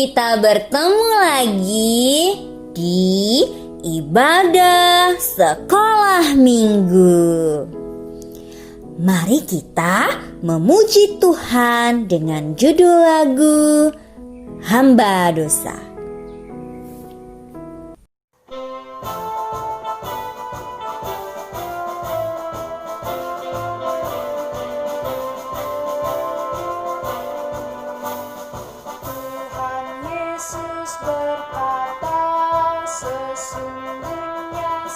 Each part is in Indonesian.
kita bertemu lagi di ibadah sekolah minggu. Mari kita memuji Tuhan dengan judul lagu Hamba Dosa.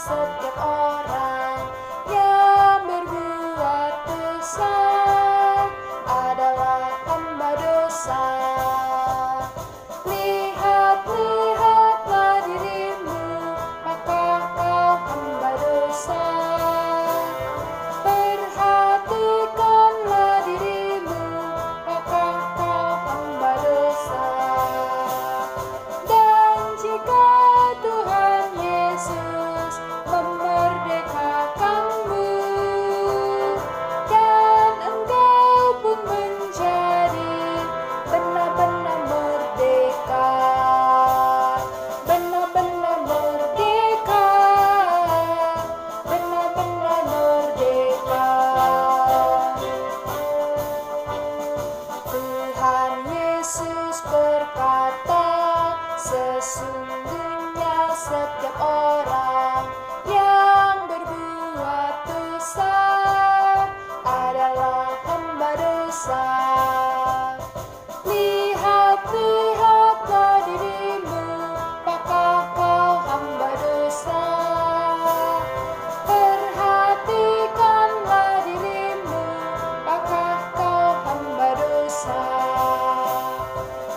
Setiap orang yang berbuat dosa adalah hamba dosa. Lihat-lihatlah dirimu, maka kau hamba dosa. Perhatikanlah dirimu, maka kau hamba dosa. Dan jika Tuhan Yesus memerdekakanmu dan engkau pun menjadi benar-benar merdeka, benar-benar merdeka, benar-benar merdeka. Tuhan Yesus berkata, sesungguhnya setiap orang yang berbuat dosa adalah hamba dosa. Lihat-lihatlah dirimu, maka kau hamba dosa. Perhatikanlah dirimu, maka kau hamba dosa.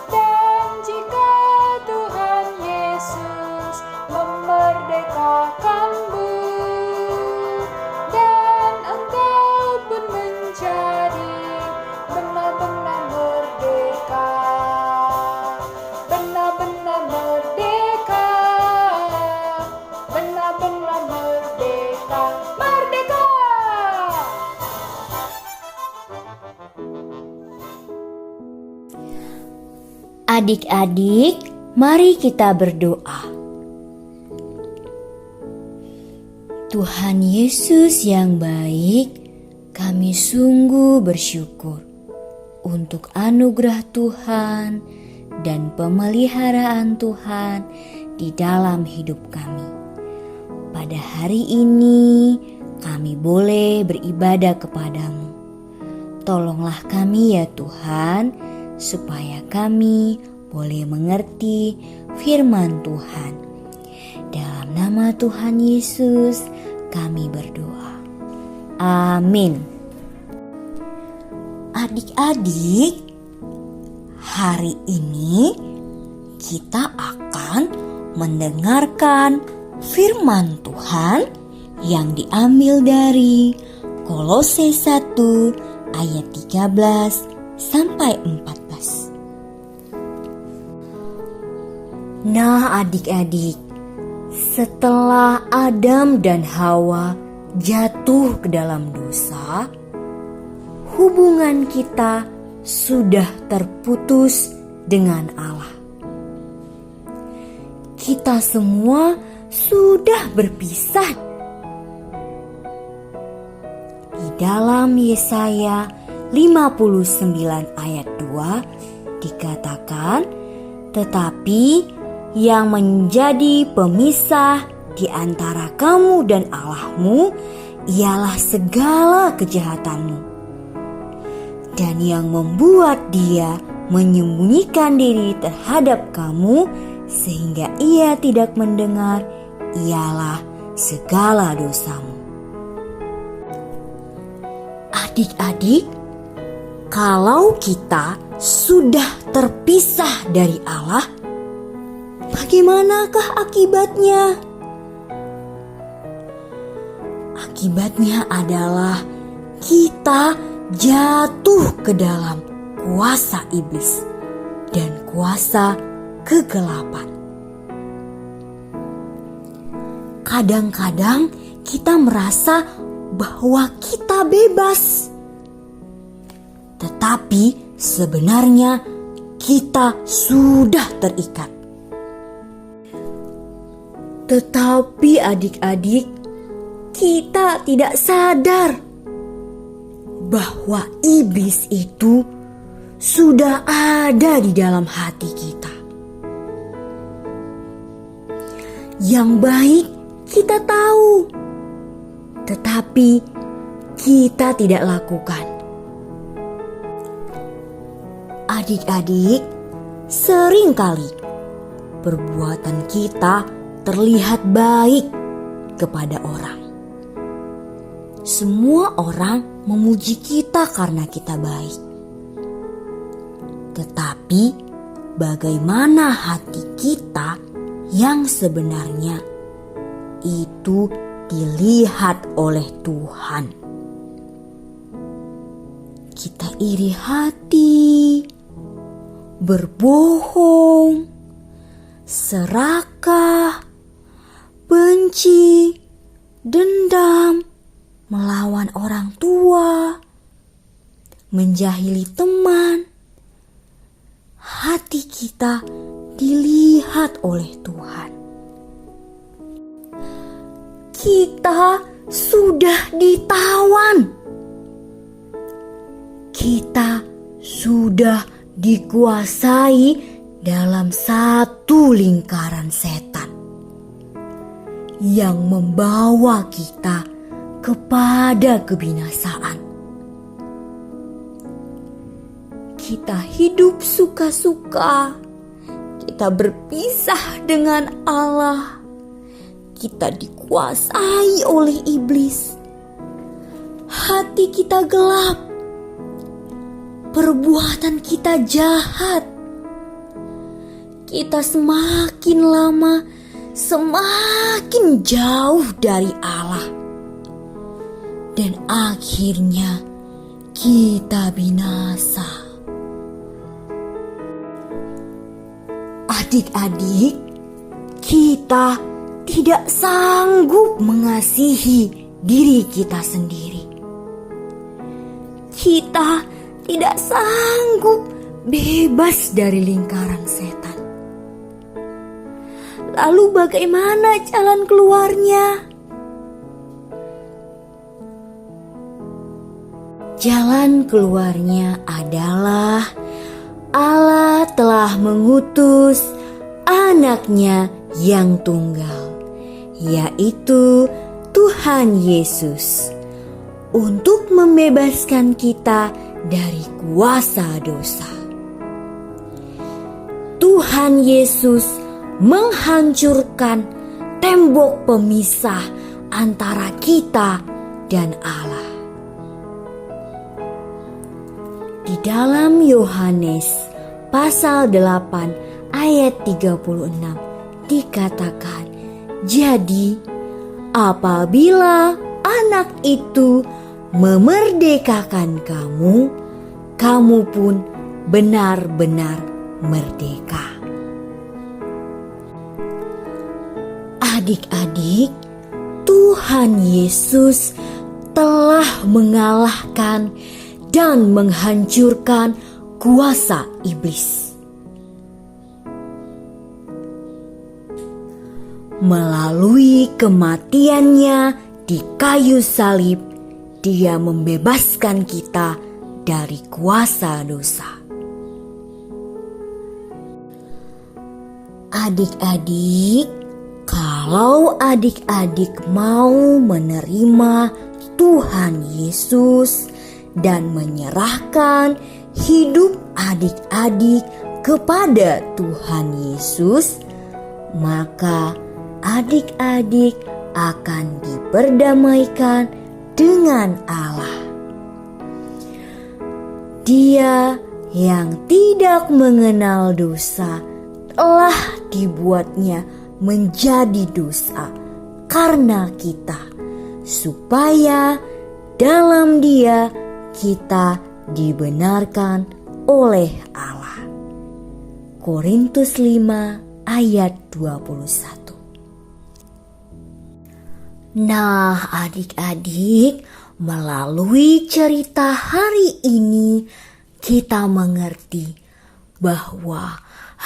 Dan jika Tuhan Yesus memerdekakanmu dan engkau pun menjadi benar-benar merdeka, benar-benar merdeka, benar-benar merdeka, merdeka. Adik-adik, mari kita berdoa. Tuhan Yesus yang baik, kami sungguh bersyukur untuk anugerah Tuhan dan pemeliharaan Tuhan di dalam hidup kami. Pada hari ini kami boleh beribadah kepadamu. Tolonglah kami ya Tuhan, supaya kami boleh mengerti firman Tuhan. Dalam nama Tuhan Yesus kami berdoa. Amin. Adik-adik, hari ini kita akan mendengarkan firman Tuhan yang diambil dari Kolose 1 ayat 13 sampai 14. Nah adik-adik, setelah Adam dan Hawa jatuh ke dalam dosa, hubungan kita sudah terputus dengan Allah. Kita semua sudah berpisah. Di dalam Yesaya 59 ayat 2 dikatakan, tetapi yang menjadi pemisah di antara kamu dan Allahmu ialah segala kejahatanmu, dan yang membuat dia menyembunyikan diri terhadap kamu sehingga ia tidak mendengar ialah segala dosamu. Adik-adik, kalau kita sudah terpisah dari Allah, bagaimanakah akibatnya? Akibatnya adalah kita jatuh ke dalam kuasa iblis dan kuasa kegelapan. Kadang-kadang kita merasa bahwa kita bebas, tetapi sebenarnya kita sudah terikat. Tetapi adik-adik, kita tidak sadar bahwa iblis itu sudah ada di dalam hati kita. Yang baik kita tahu, tetapi kita tidak lakukan. Adik-adik, seringkali perbuatan kita terlihat baik kepada orang. Semua orang memuji kita karena kita baik. Tetapi bagaimana hati kita yang sebenarnya itu dilihat oleh Tuhan. Kita iri hati, berbohong, serakah, benci, dendam, melawan orang tua, menjahili teman. Hati kita dilihat oleh Tuhan. Kita sudah ditawan. Kita sudah dikuasai dalam satu lingkaran setan yang membawa kita kepada kebinasaan. Kita hidup suka-suka, kita berpisah dengan Allah, kita dikuasai oleh iblis. Hati kita gelap, perbuatan kita jahat. Kita semakin lama semakin jauh dari Allah, dan akhirnya kita binasa. Adik-adik, kita tidak sanggup mengasihi diri kita sendiri. Kita tidak sanggup bebas dari lingkaran setan. Lalu bagaimana jalan keluarnya? Jalan keluarnya adalah Allah telah mengutus anaknya yang tunggal, yaitu Tuhan Yesus, untuk membebaskan kita dari kuasa dosa. Tuhan Yesus menghancurkan tembok pemisah antara kita dan Allah. Di dalam Yohanes pasal 8 ayat 36 dikatakan, "Jadi apabila anak itu memerdekakan kamu, kamu pun benar-benar merdeka." Adik-adik, Tuhan Yesus telah mengalahkan dan menghancurkan kuasa iblis. Melalui kematiannya di kayu salib, Dia membebaskan kita dari kuasa dosa. Adik-adik, kalau adik-adik mau menerima Tuhan Yesus dan menyerahkan hidup adik-adik kepada Tuhan Yesus, maka adik-adik akan diperdamaikan dengan Allah. Dia yang tidak mengenal dosa telah dibuatnya menjadi dosa karena kita, supaya dalam Dia kita dibenarkan oleh Allah. Korintus 5 ayat 21. Nah, adik-adik, melalui cerita hari ini kita mengerti bahwa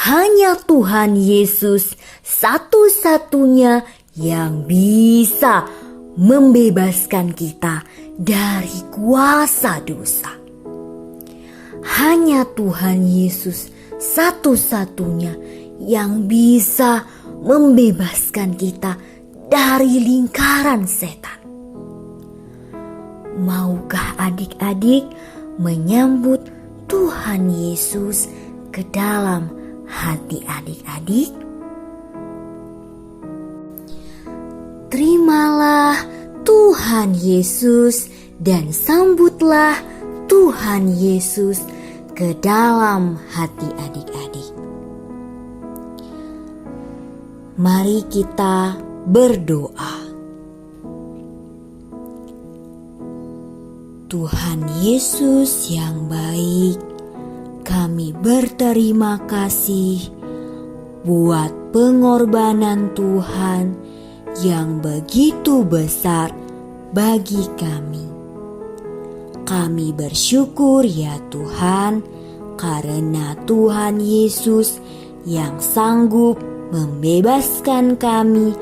hanya Tuhan Yesus satu-satunya yang bisa membebaskan kita dari kuasa dosa. Hanya Tuhan Yesus satu-satunya yang bisa membebaskan kita dari lingkaran setan. Maukah adik-adik menyambut Tuhan Yesus ke dalam hati adik-adik? Terimalah Tuhan Yesus dan sambutlah Tuhan Yesus ke dalam hati adik-adik. Mari kita berdoa. Tuhan Yesus yang baik, kami berterima kasih buat pengorbanan Tuhan yang begitu besar bagi kami. Kami bersyukur ya Tuhan, karena Tuhan Yesus yang sanggup membebaskan kami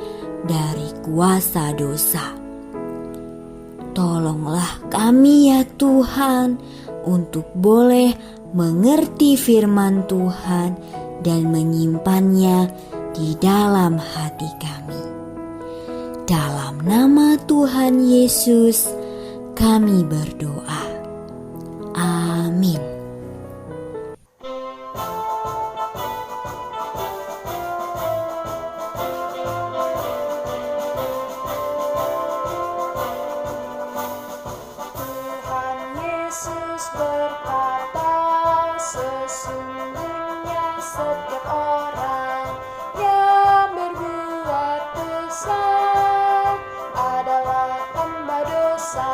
dari kuasa dosa. Tolonglah kami ya Tuhan untuk boleh mengerti firman Tuhan dan menyimpannya di dalam hati kami. Dalam nama Tuhan Yesus kami berdoa. Amin. Tuhan Yesus berkata, sesungguhnya setiap orang yang berbuat dosa adalah hamba dosa.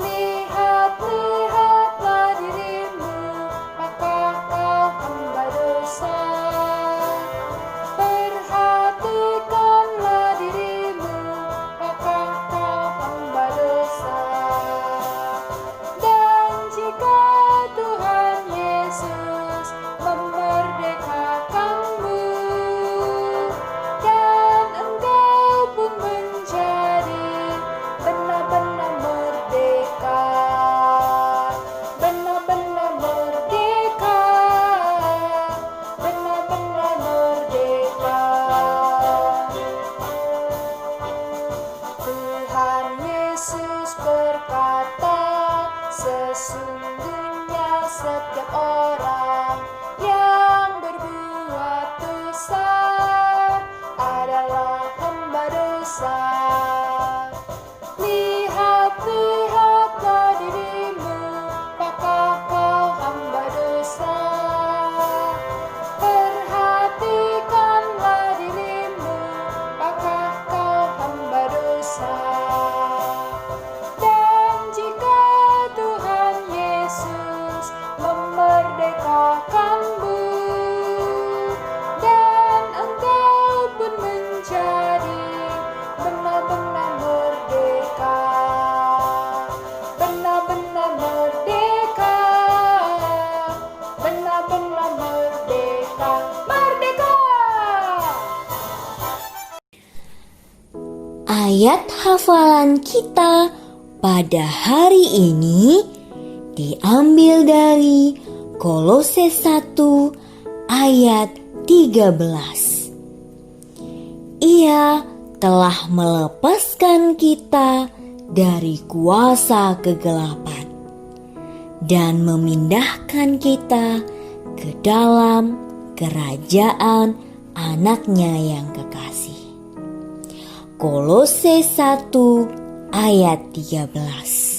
Lihat-lihatlah dirimu, maka kau hamba dosa. Perhatikanlah dirimu, maka kau hamba dosa. Dan jika Tuhan Yesus memerdekakanmu, dan engkau pun menjadi benar-benar merdeka, benar-benar merdeka, benar-benar merdeka. Tuhan Yesus berkata, sesungguhnya setiap orang yang berbuat dosa adalah hamba dosa. Lihat-lihatlah dirimu, maka kau hamba dosa. Perhatikanlah dirimu, maka kau hamba dosa. Dan jika Tuhan Yesus memerdekakanmu, dan engkau pun menjadi benar-benar merdeka, benar-benar merdeka, benar-benar merdeka, merdeka. Ayat hafalan kita pada hari ini diambil dari Kolose 1 ayat 13. Ia telah melepaskan kita dari kuasa kegelapan dan memindahkan kita ke dalam kerajaan anaknya yang kekasih. Kolose 1 ayat 13.